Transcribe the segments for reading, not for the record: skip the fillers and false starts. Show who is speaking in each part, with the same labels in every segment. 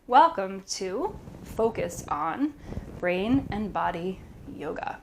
Speaker 1: Welcome to Focus on Brain and Body Yoga.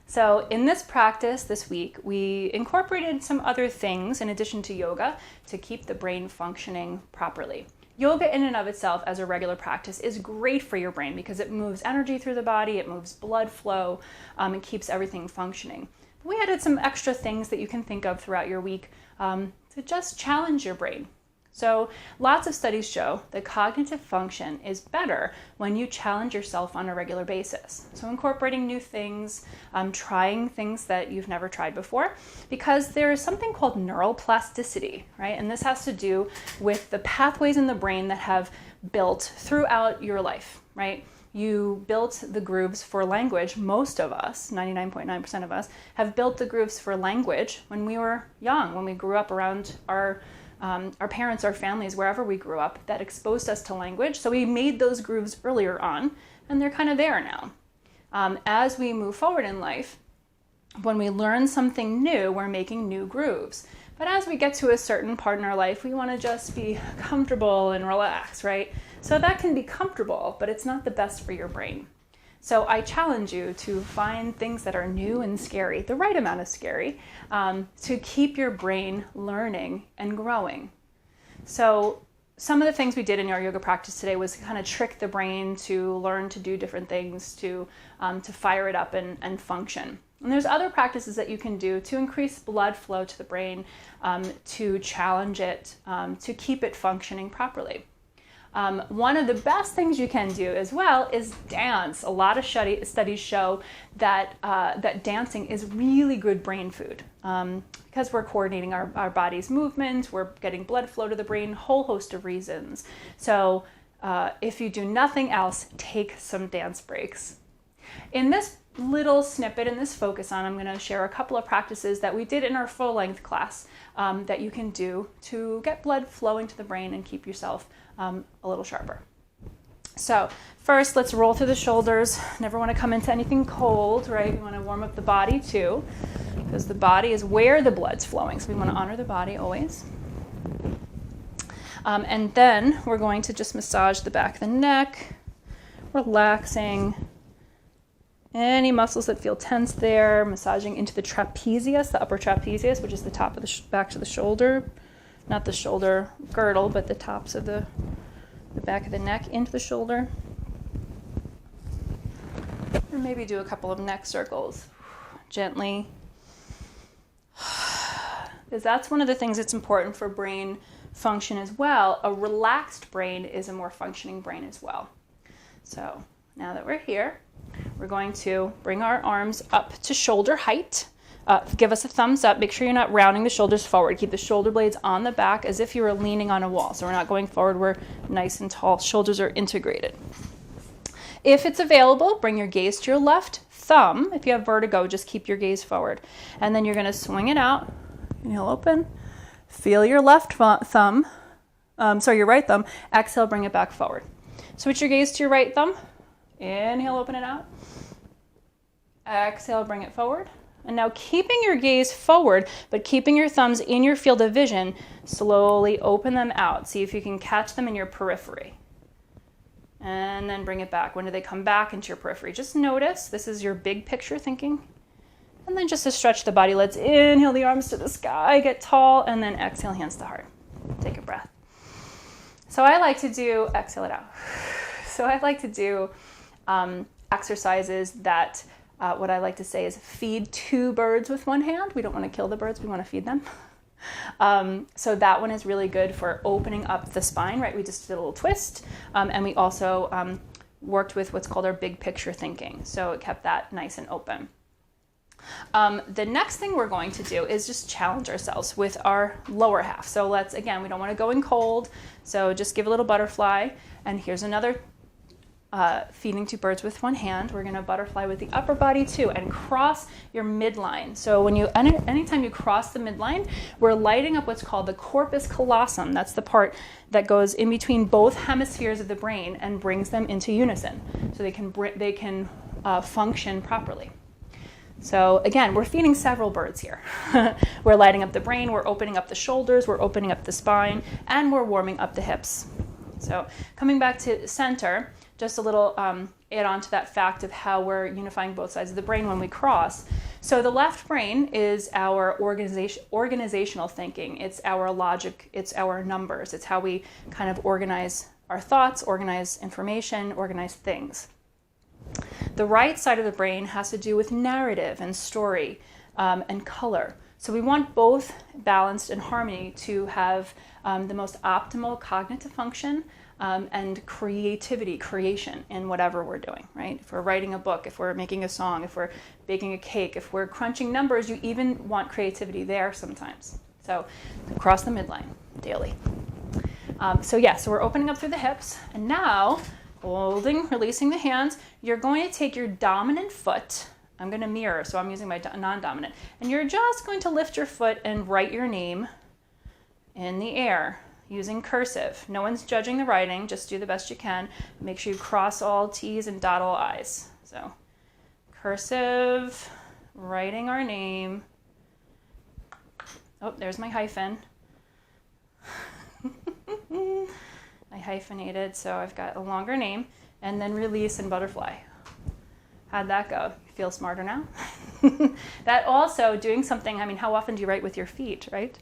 Speaker 1: So in this practice this week, we incorporated some other things in addition to yoga to keep the brain functioning properly. Yoga in and of itself as a regular practice is great for your brain because it moves energy through the body, it moves blood flow, it keeps everything functioning. But we added some extra things that you can think of throughout your week to just challenge your brain. So lots of studies show that cognitive function is better when you challenge yourself on a regular basis. So incorporating new things, trying things that you've never tried before, because there is something called neural plasticity, right? And this has to do with the pathways in the brain that have built throughout your life, right? You built the grooves for language. Most of us, 99.9% of us, have built the grooves for language when we were young, when we grew up around our parents, our families, wherever we grew up, that exposed us to language. So we made those grooves earlier on, and they're kind of there now. As we move forward in life, when we learn something new, we're making new grooves. But as we get to a certain part in our life, we want to just be comfortable and relax, right? So that can be comfortable, but it's not the best for your brain. So I challenge you to find things that are new and scary, the right amount of scary, to keep your brain learning and growing. So some of the things we did in our yoga practice today was kind of trick the brain to learn to do different things, to fire it up and function. And there's other practices that you can do to increase blood flow to the brain, to challenge it, to keep it functioning properly. One of the best things you can do as well is dance. A lot of studies show that dancing is really good brain food because we're coordinating our body's movement, we're getting blood flow to the brain, whole host of reasons. So if you do nothing else, take some dance breaks. In this little snippet, in this focus on, I'm going to share a couple of practices that we did in our full-length class that you can do to get blood flowing to the brain and keep yourself a little sharper. So first, let's roll through the shoulders. Never want to come into anything cold, right? We want to warm up the body too, because the body is where the blood's flowing. So we want to honor the body always. And then we're going to just massage the back of the neck, relaxing any muscles that feel tense there, massaging into the trapezius, the upper trapezius, which is the top of the back to the shoulder. Not the shoulder girdle, but the tops of the back of the neck into the shoulder. And maybe do a couple of neck circles gently. Because that's one of the things that's important for brain function as well. A relaxed brain is a more functioning brain as well. So now that we're here, we're going to bring our arms up to shoulder height. Give us a thumbs up. Make sure you're not rounding the shoulders forward. Keep the shoulder blades on the back as if you were leaning on a wall. So we're not going forward. We're nice and tall. Shoulders are integrated. If it's available, bring your gaze to your left thumb. If you have vertigo, just keep your gaze forward. And then you're going to swing it out. Inhale, open. Feel your left thumb. Your right thumb. Exhale, bring it back forward. Switch your gaze to your right thumb. Inhale, open it out. Exhale, bring it forward. And now keeping your gaze forward, but keeping your thumbs in your field of vision, slowly open them out. See if you can catch them in your periphery. And then bring it back. When do they come back into your periphery? Just notice, this is your big picture thinking. And then just to stretch the body, let's inhale the arms to the sky, get tall, and then exhale, hands to heart. Take a breath. So I like to do, exhale it out. So I like to do exercises that what I like to say is feed two birds with one hand. We don't want to kill the birds, we want to feed them. So that one is really good for opening up the spine, right? We just did a little twist. And we also worked with what's called our big picture thinking. So it kept that nice and open. The next thing we're going to do is just challenge ourselves with our lower half. So let's, again, we don't want to go in cold. So just give a little butterfly. And here's another feeding two birds with one hand. We're going to butterfly with the upper body too and cross your midline. So when anytime you cross the midline, we're lighting up what's called the corpus callosum. That's the part that goes in between both hemispheres of the brain and brings them into unison so they can function properly. So again, we're feeding several birds here. We're lighting up the brain, we're opening up the shoulders, we're opening up the spine, and we're warming up the hips. So coming back to center, just a little add on to that fact of how we're unifying both sides of the brain when we cross. So the left brain is our organizational thinking. It's our logic, it's our numbers. It's how we kind of organize our thoughts, organize information, organize things. The right side of the brain has to do with narrative and story and color. So we want both balanced and harmony to have the most optimal cognitive function and creativity, creation in whatever we're doing, right? If we're writing a book, if we're making a song, if we're baking a cake, if we're crunching numbers, you even want creativity there sometimes. So cross the midline daily. So we're opening up through the hips, and now holding, releasing the hands, you're going to take your dominant foot. I'm going to mirror, so I'm using my non-dominant. And you're just going to lift your foot and write your name in the air using cursive. No one's judging the writing, just do the best you can. Make sure you cross all T's and dot all I's. So cursive, writing our name. Oh, there's my hyphen. I hyphenated, so I've got a longer name. And then release and butterfly. How'd that go? You feel smarter now? That also, doing something, how often do you write with your feet, right?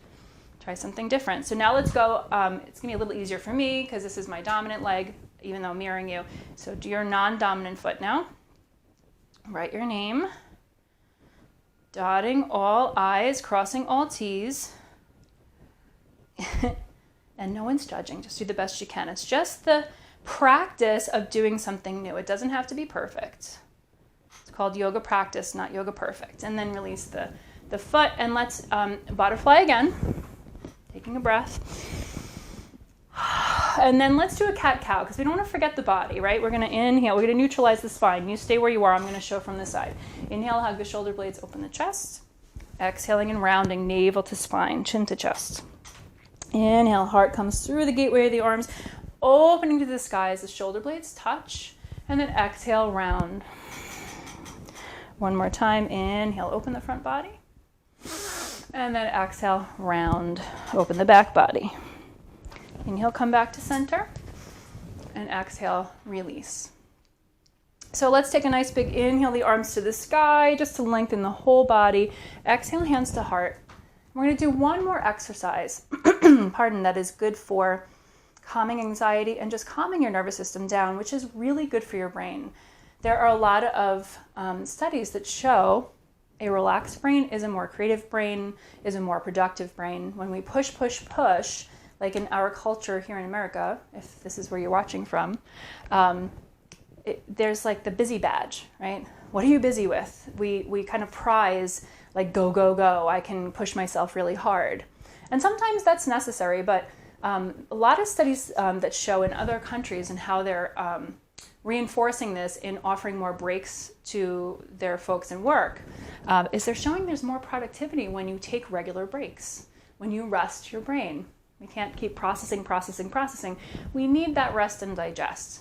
Speaker 1: Try something different. So now let's go, it's gonna be a little easier for me because this is my dominant leg, even though I'm mirroring you. So do your non-dominant foot now. Write your name. Dotting all I's, crossing all T's. And no one's judging, just do the best you can. It's just the practice of doing something new. It doesn't have to be perfect. It's called yoga practice, not yoga perfect. And then release the foot, and let's butterfly again. Taking a breath. And then let's do a cat-cow, because we don't want to forget the body, right? We're going to inhale. We're going to neutralize the spine. You stay where you are. I'm going to show from the side. Inhale, hug the shoulder blades, open the chest. Exhaling and rounding, navel to spine, chin to chest. Inhale, heart comes through the gateway of the arms, opening to the sky as the shoulder blades touch. And then exhale, round. One more time. Inhale, open the front body. And then exhale, round, open the back body. Inhale, come back to center. And exhale, release. So let's take a nice big inhale, the arms to the sky, just to lengthen the whole body. Exhale, hands to heart. We're going to do one more exercise, that is good for calming anxiety and just calming your nervous system down, which is really good for your brain. There are a lot of studies that show a relaxed brain is a more creative brain, is a more productive brain. When we push, like in our culture here in America, if this is where you're watching from, there's like the busy badge, right? What are you busy with? We kind of prize like go, go, go. I can push myself really hard. And sometimes that's necessary, but a lot of studies that show in other countries and how they're reinforcing this in offering more breaks to their folks in work is they're showing there's more productivity when you take regular breaks, when you rest your brain. We can't keep processing. We need that rest and digest.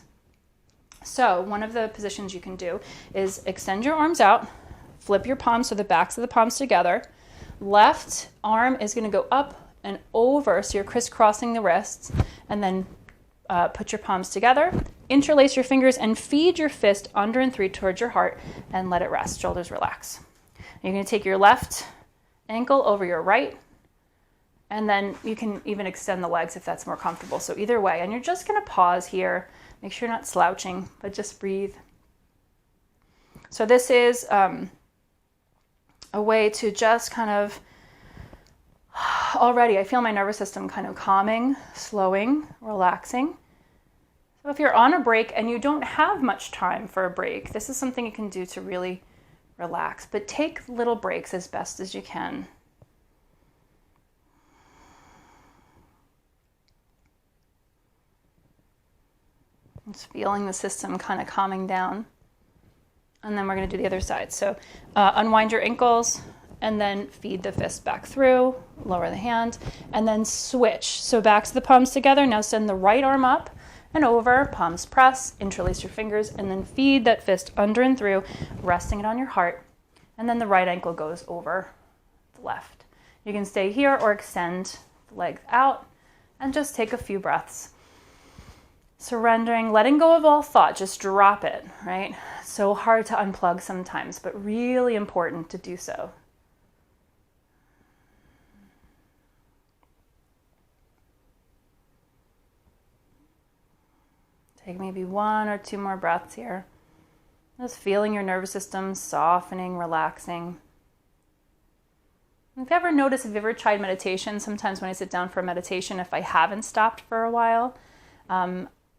Speaker 1: So one of the positions you can do is extend your arms out, flip your palms so the backs of the palms together. Left arm is going to go up and over, so you're crisscrossing the wrists, and then put your palms together, interlace your fingers, and feed your fist under and through towards your heart, and let it rest. Shoulders relax. You're going to take your left ankle over your right, and then you can even extend the legs if that's more comfortable. So either way, and you're just going to pause here. Make sure you're not slouching, but just breathe. So this is a way to just kind of, already I feel my nervous system kind of calming, slowing, relaxing. So if you're on a break and you don't have much time for a break, this is something you can do to really relax. But take little breaks as best as you can. Just feeling the system kind of calming down. And then we're going to do the other side. So unwind your ankles and then feed the fist back through, lower the hand, and then switch. So back to the palms together. Now send the right arm up and over, palms press, interlace your fingers, and then feed that fist under and through, resting it on your heart. And then the right ankle goes over the left. You can stay here or extend the legs out and just take a few breaths. Surrendering, letting go of all thought, just drop it, right? So hard to unplug sometimes, but really important to do so. Take maybe 1 or 2 more breaths here. Just feeling your nervous system softening, relaxing. If you ever noticed, if you've ever tried meditation, sometimes when I sit down for a meditation, if I haven't stopped for a while,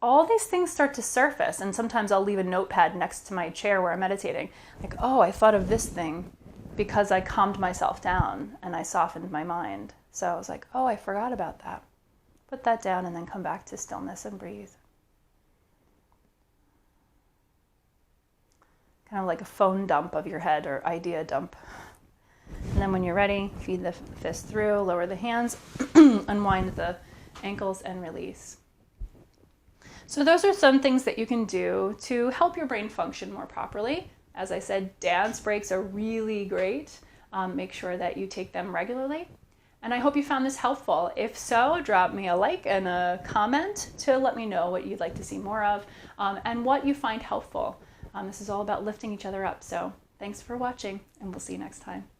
Speaker 1: all these things start to surface. And sometimes I'll leave a notepad next to my chair where I'm meditating. Like, oh, I thought of this thing because I calmed myself down and I softened my mind. So I was like, oh, I forgot about that. Put that down and then come back to stillness and breathe. Kind of like a phone dump of your head or idea dump. And then when you're ready, feed the fist through, lower the hands, unwind the ankles, and release. So those are some things that you can do to help your brain function more properly. As I said, dance breaks are really great. Make sure that you take them regularly. And I hope you found this helpful. If so, drop me a like and a comment to let me know what you'd like to see more of and what you find helpful. This is all about lifting each other up. So thanks for watching, and we'll see you next time.